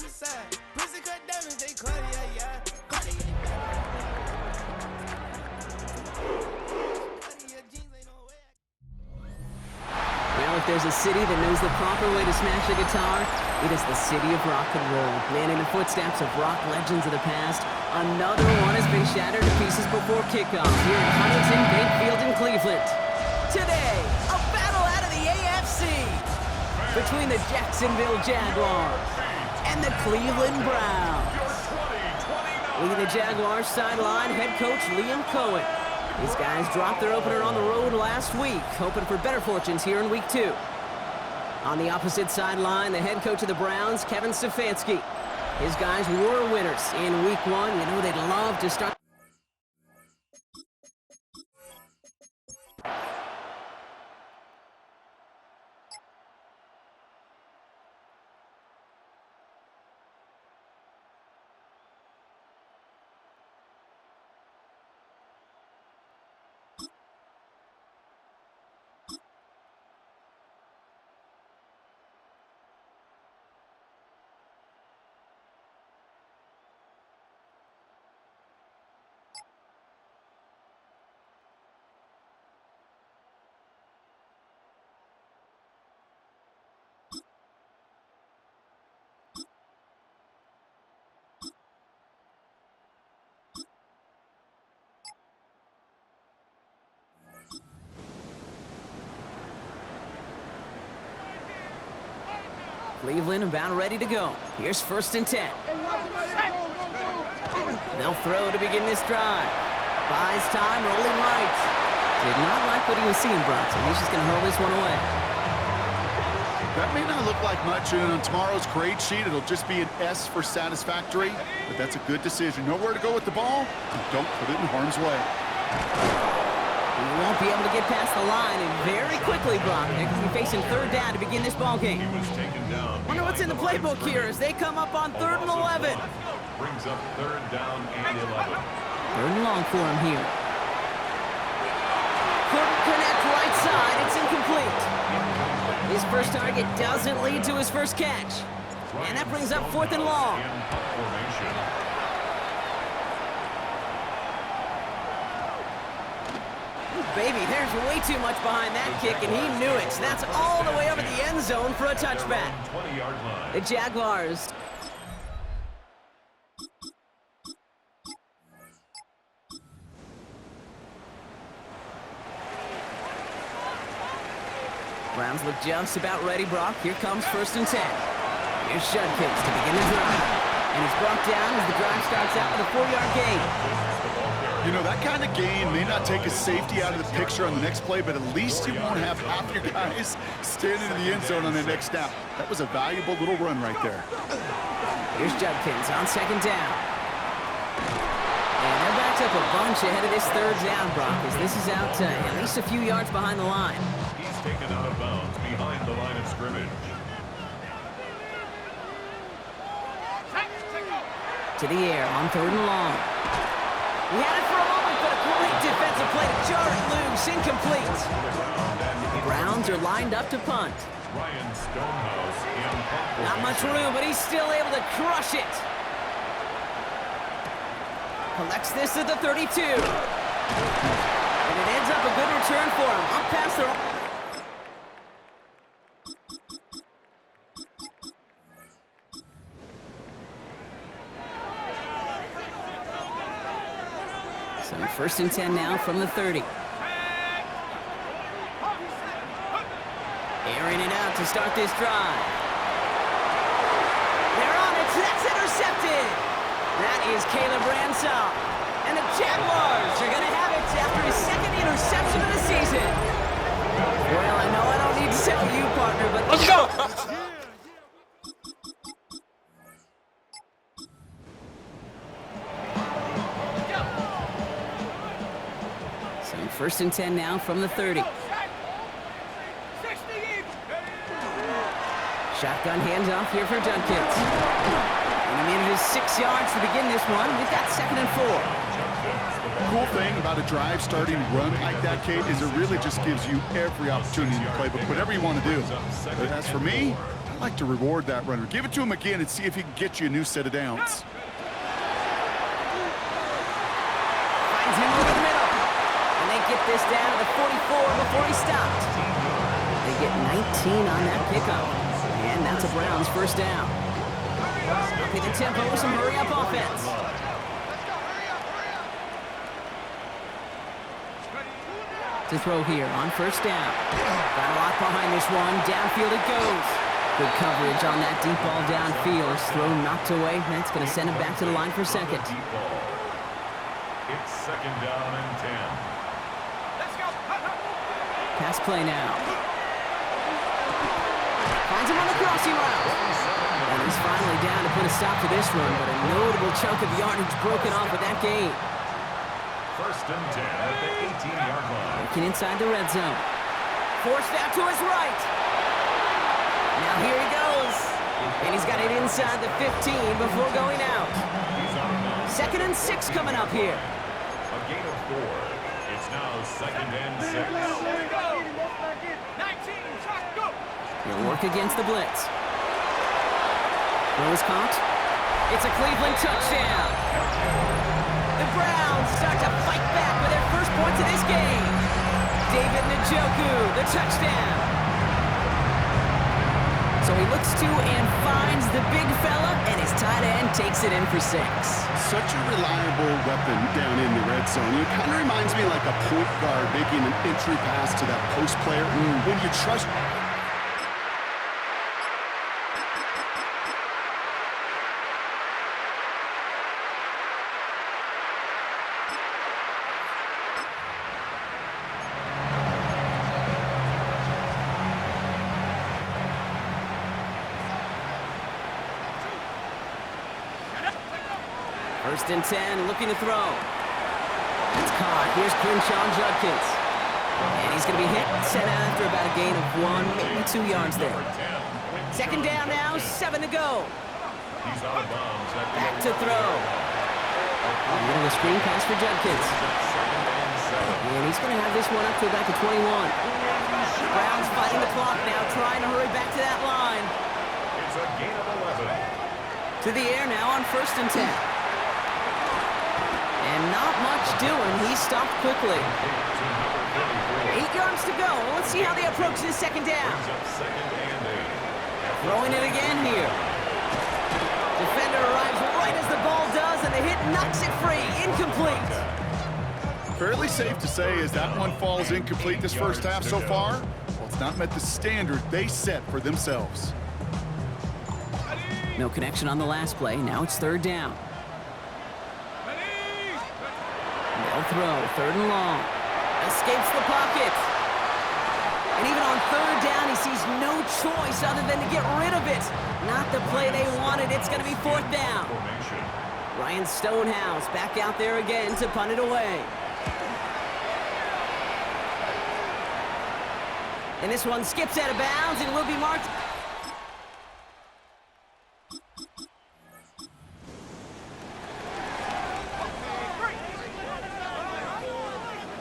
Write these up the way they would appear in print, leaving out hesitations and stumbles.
on the side. Pussy cut diamonds, they Cartier, yeah. Cartier jeans ain't no way. Well, if there's a city that knows the proper way to smash a guitar, it is the city of rock and roll. Man, in the footsteps of rock legends of the past, another one has been shattered to pieces before kickoff here at Huntington Bank Field in Cleveland. Today, a battle out of the AFC between the Jacksonville Jaguars and the Cleveland Browns. Leading the Jaguars sideline, head coach Liam Cohen. These guys dropped their opener on the road last week, hoping for better fortunes here in week 2. On the opposite sideline, the head coach of the Browns, Kevin Stefanski. His guys were winners in week 1. You know they'd love to start. Cleveland about ready to go. Here's 1st and 10. They'll throw to begin this drive. Buys time, rolling right. Did not like what he was seeing, Bronson. He's just going to hurl this one away. That may not look like much, and on tomorrow's grade sheet, it'll just be an S for satisfactory, but that's a good decision. Know where to go with the ball, and don't put it in harm's way. He won't be able to get past the line, and very quickly, Brock, they're going to be facing 3rd down to begin this ball game. Wonder what's in the playbook here as they come up on 3rd and 11. Brings up 3rd down and 11. 3rd and long for him here. Couldn't connect right side. It's incomplete. His first target doesn't lead to his first catch. And that brings up 4th and long. Baby, there's way too much behind that kick, and he knew it. That's all the way over the end zone for a touchback. The Jaguars. Browns look just about ready, Brock. Here comes 1st and 10. Here's Judkins to begin the drive. And he's brought down as the drive starts out with a 4-yard gain. You know, that kind of gain may not take a safety out of the picture on the next play, but at least you won't have half your guys standing in the end zone on the next snap. That was a valuable little run right there. Here's Judkins on 2nd down. And they're backed up a bunch ahead of this 3rd down, Brock, as this is out at least a few yards behind the line. He's taken out of bounds behind the line of scrimmage. To the air on 3rd and long. He had it for a moment, but a great defensive play to jar it loose. Incomplete. The Browns are lined up to punt. Not much room, but he's still able to crush it. Collects this at the 32. And it ends up a good return for him. Up past the... So 1st and 10 now from the 30. Airing it out to start this drive. They're on it. That's intercepted. That is Caleb Ransall. And the Jaguars are going to have it after his 2nd interception of the season. Well, I know I don't need to tell you, partner, but... Let's go! 1st and 10 now from the 30. Shotgun handoff here for Judkins. And he manages 6 yards to begin this one. We've got 2nd and 4. The cool thing about a drive starting run like that, Kate, is it really just gives you every opportunity in the playbook, whatever you want to do. But as for me, I Like to reward that runner. Give it to him again and see if he can get you a new set of downs. Finds him over the middle. And they get this down to the 44 before he stopped. They get 19 on that pickup. And that's a Browns first down. Upping the tempo with some hurry-up offense. To throw here on first down. Got a lot behind this one. Downfield it goes. Good coverage on that deep ball downfield. Throw knocked away. That's going to send him back to the line for second. It's second down and 10. Pass play now. Finds him on the crossing route. And he's finally down to put a stop to this one, but a notable chunk of yardage broken off with that gain. First and 10 at the 18-yard line. Working inside the red zone. Forced out to his right. Now here he goes. And he's got it inside the 15 before going out. He's out of bounds. 2nd and 6 coming up here. A gain of 4. It's now second and 6. He'll work against the blitz. Throw is caught. It's a Cleveland touchdown. The Browns start to fight back with their first points of this game. David Njoku, the touchdown. So he looks to and finds the big fella, and his tight end takes it in for 6. Such a reliable weapon down in the red zone. It kind of reminds me like a point guard making an entry pass to that post player. When you trust... First and 10, looking to throw. It's caught. Here's Crenshaw Judkins. And he's going to be hit and sent out after about a gain of 1, maybe 2 yards there. Second down now, 7 to go. He's out of bounds. Back to throw. A little of a screen pass for Judkins. And he's going to have this one up to about the 21. Browns fighting the clock now, trying to hurry back to that line. It's a gain of 11. To the air now on first and 10. And not much doing. He stopped quickly. 8 yards to go. Let's see how they approach this second down. Throwing it again here. Defender arrives right as the ball does, and the hit knocks it free. Incomplete. Fairly safe to say as that one falls incomplete this first half so far. Well, it's not met the standard they set for themselves. No connection on the last play. Now it's third down. They'll throw. Third and long. Escapes the pocket. And even on third down, he sees no choice other than to get rid of it. Not the play they wanted. It's going to be fourth down. Ryan Stonehouse back out there again to punt it away. And this one skips out of bounds and will be marked.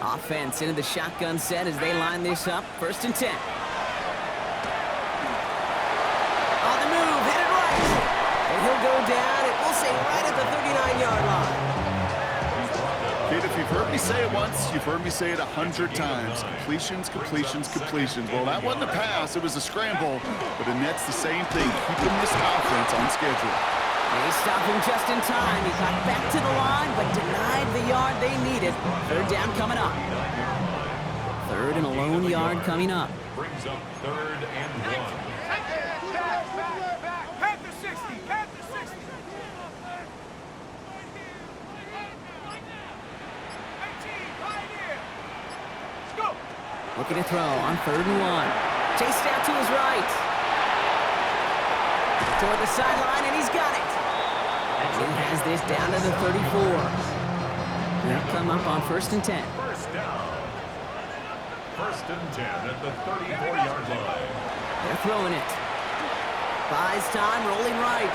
Offense into the shotgun set as they line this up. First and 10. On the move, headed right. And he'll go down, and we'll say right at the 39-yard line. Kid, if you've heard me say it once, you've heard me say it 100 times. Completions, completions, completions. Well, that wasn't a pass. It was a scramble. But the net's the same thing, keeping this offense on schedule. They stopped him just in time. He got back to the line, but denied the yard they needed. Third down coming up. Third and a lone yard coming up. Brings up third and 1. Panther 60, Panther 60. 18, right here. Go. Looking to throw on third and 1. Chased out to his right. Toward the sideline, and he's got it. He has this down to the 34. They'll come up on first and 10. First down. First and 10 at the 34-yard line. They're throwing it. Buys time, rolling right.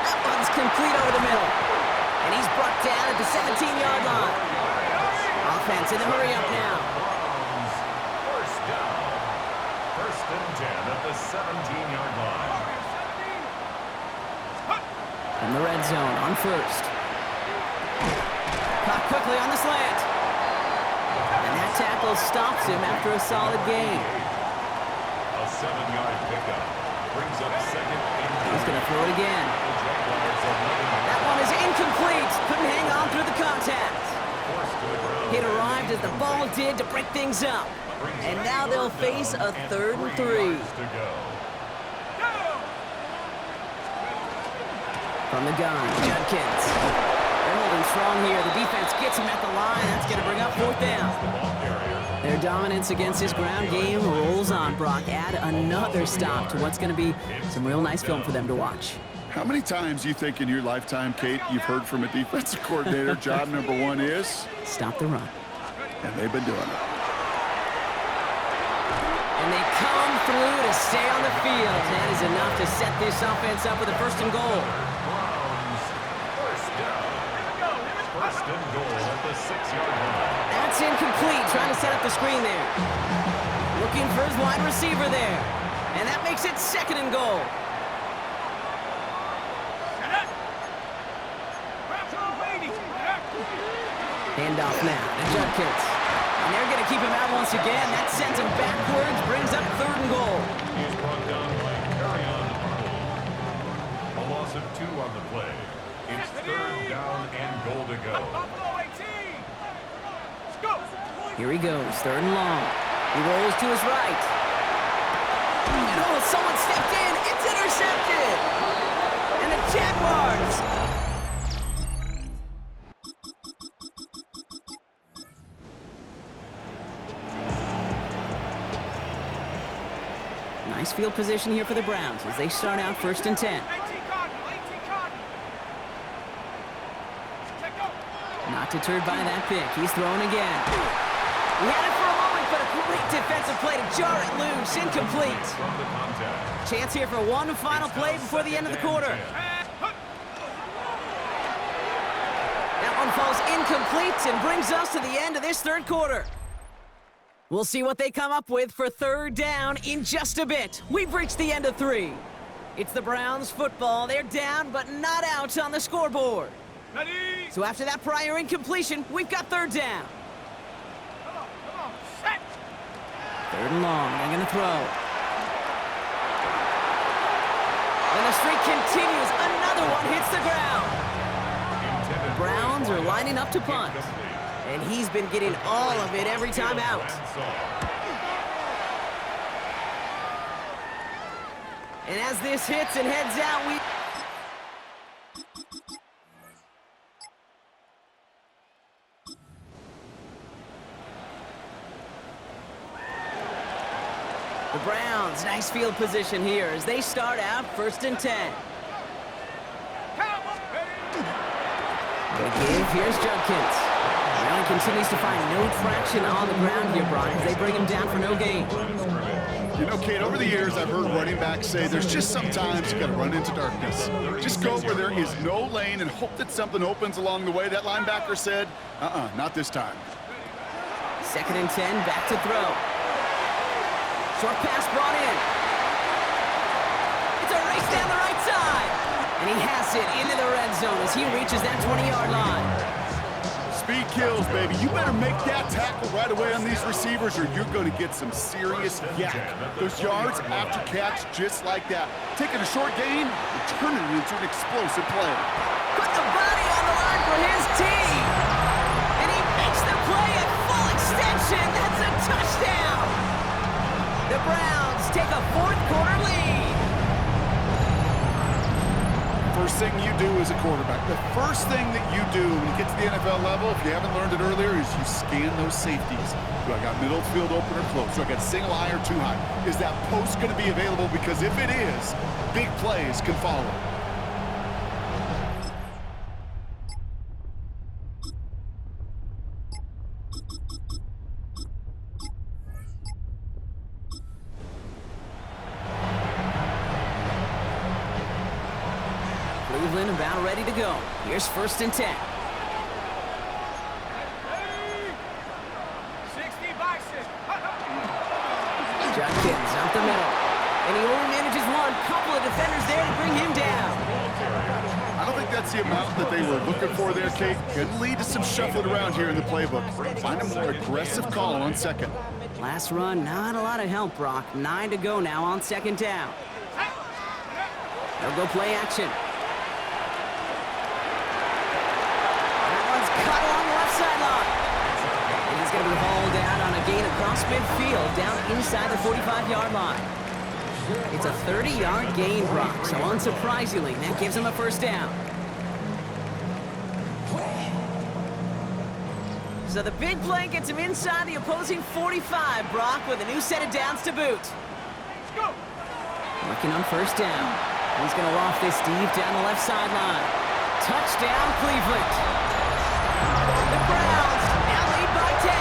That one's complete over the middle. And he's brought down at the 17-yard line. Offense in the hurry up now. First down. First and 10 at the 17-yard line. From the red zone on first. Caught quickly on the slant. And that tackle stops him after a solid gain. A 7-yard pickup brings up second and He's going to throw it again. That one is incomplete. Couldn't hang on through the contact. It arrived as the ball did to break things up. And now they'll face a 3rd and 3. From the gun, Judkins. They're holding strong here. The defense gets him at the line. That's going to bring up 4th down. Their dominance against his ground game rolls on, Brock. Add another stop to what's going to be some real nice film for them to watch. How many times do you think in your lifetime, Kate, you've heard from a defensive coordinator, job number 1 is? Stop the run. And they've been doing it. And they come through to stay on the field. That is enough to set this offense up with a 1st and goal. First and goal at the 6-yard line. That's incomplete, trying to set up the screen there. Looking for his wide receiver there. And that makes it 2nd and goal. Handoff now to Judkins. And they're going to keep him out once again. That sends him backwards, brings up 3rd and goal. He's brought down by Carrion Arnold. A loss of 2 on the play. It's 3rd down and goal to go. Here he goes, 3rd and long. He rolls to his right. And oh, someone stepped in. It's intercepted. And the Jaguars. Nice field position here for the Browns as they start out 1st and 10. Not deterred by that pick. He's throwing again. He had it for a moment, but a great defensive play to jar it loose. Incomplete. Chance here for one final play before the end of the quarter. That one falls incomplete and brings us to the end of this 3rd quarter. We'll see what they come up with for 3rd down in just a bit. We've reached the end of 3. It's the Browns football. They're down, but not out on the scoreboard. Ready? So after that prior incompletion, we've got 3rd down. Come on, set. 3rd and long. They're going to throw. And the streak continues. Another one hits the ground. The Browns are lining up to punt. And he's been getting all of it every time out. And as this hits and heads out, the Browns, nice field position here as they start out 1st and 10. Good give, here's Judkins. Brown continues to find no traction on the ground here, Brock, as they bring him down for no gain. You know, Kate, over the years, I've heard running backs say there's just sometimes you got to run into darkness. Just go where there is no lane and hope that something opens along the way. That linebacker said, not this time. 2nd and 10, back to throw. Short pass brought in. It's a race down the right side. And he has it into the red zone as he reaches that 20-yard line. Speed kills, baby. You better make that tackle right away on these receivers or you're going to get some serious yak. Those yards after catch just like that. Taking a short gain and turning it into an explosive play. Put the body on the line for his team. And he makes the play at full extension. That's a touchdown. The Browns take a 4th quarter lead. First thing you do as a quarterback, the first thing that you do when you get to the NFL level, if you haven't learned it earlier, is you scan those safeties. Do I got middle field open or close? Do I got single high or too high? Is that post going to be available? Because if it is, big plays can follow. Cleveland about ready to go. Here's 1st and 10. 60 by 6. Judkins out the middle. And he That's the amount that they were looking for there, Kate. Could lead to some shuffling around here in the playbook. Find a more aggressive call on second. Last run, not a lot of help, Brock. 9 to go now on second down. They'll go play action. That one's cut along the left sideline. And he's going to be hauled out on a gain across midfield, down inside the 45-yard line. It's a 30-yard gain, Brock, so unsurprisingly, that gives him a first down. So the big play gets him inside the opposing 45, Brock, with a new set of downs to boot. Go. Working on first down. He's going to loft this deep down the left sideline. Touchdown, Cleveland. The Browns now lead by 10.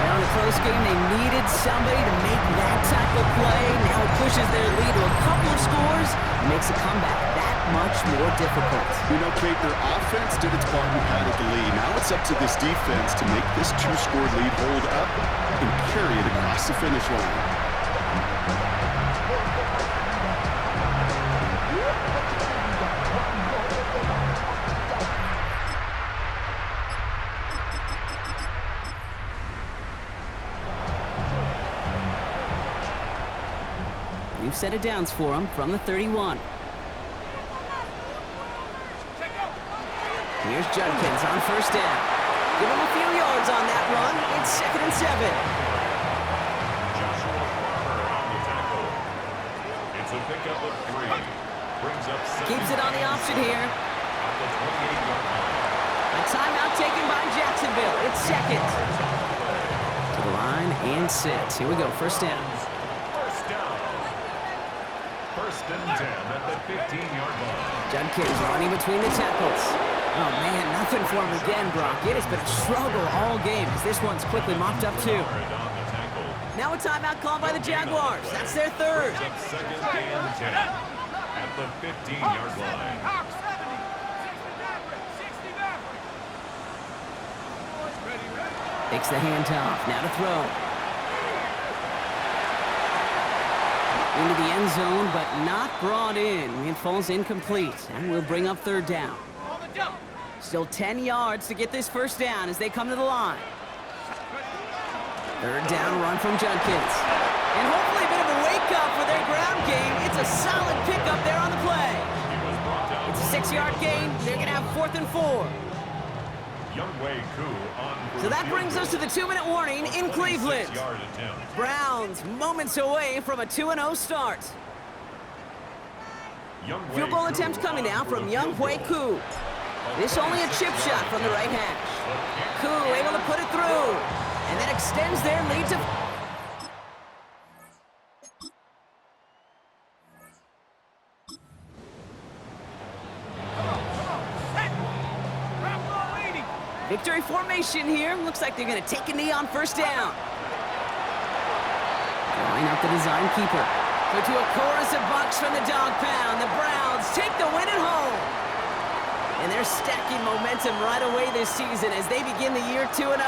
Now in a close game, they needed somebody to make that type of play. Now it pushes their lead to a couple of scores and makes a comeback that much more difficult. You know, Kate, their offense did its part and padded the lead. Now it's up to this defense to make this 2-score lead hold up and carry it across the finish line. New set of downs for him from the 31. Here's Judkins on first down. Give him a few yards on that run. It's 2nd and 7. Joshua Farmer on the tackle. It's a pickup of 3. Brings up 7. Keeps it on the option here. At the 28-yard line. A timeout taken by Jacksonville. It's 2nd. To the line and set. Here we go, first down. First down. 1st and 10 at the 15-yard line. Judkins running between the tackles. Oh, man, nothing for him again, Brock. It has been a struggle all game as this one's quickly mopped up, too. Now a timeout called by the Jaguars. That's their 3rd. 2nd and 10 at the 15-yard line. Takes the handoff. Now to throw. Into the end zone, but not brought in. It falls incomplete, and we'll bring up 3rd down. Still 10 yards to get this first down as they come to the line. 3rd down run from Judkins. And hopefully a bit of a wake-up for their ground game. It's a solid pickup there on the play. It's a 6-yard gain. They're going to have 4th and 4. So that brings us to the 2-minute warning in Cleveland. Browns moments away from a 2-0 start. Field goal attempt coming now from Younghoe Koo. This only a chip shot from the right hash. Koo able to put it through. And that extends their lead to... Victory formation here. Looks like they're going to take a knee on first down. Line up the design keeper. So to a chorus of bucks from the dog pound, the Browns take the win at home. And they're stacking momentum right away this season as they begin the year 2-0.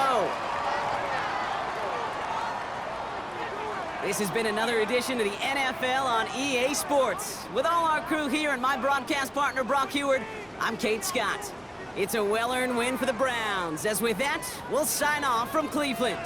This has been another edition of the NFL on EA Sports. With all our crew here and my broadcast partner, Brock Heward, I'm Kate Scott. It's a well-earned win for the Browns. As with that, we'll sign off from Cleveland.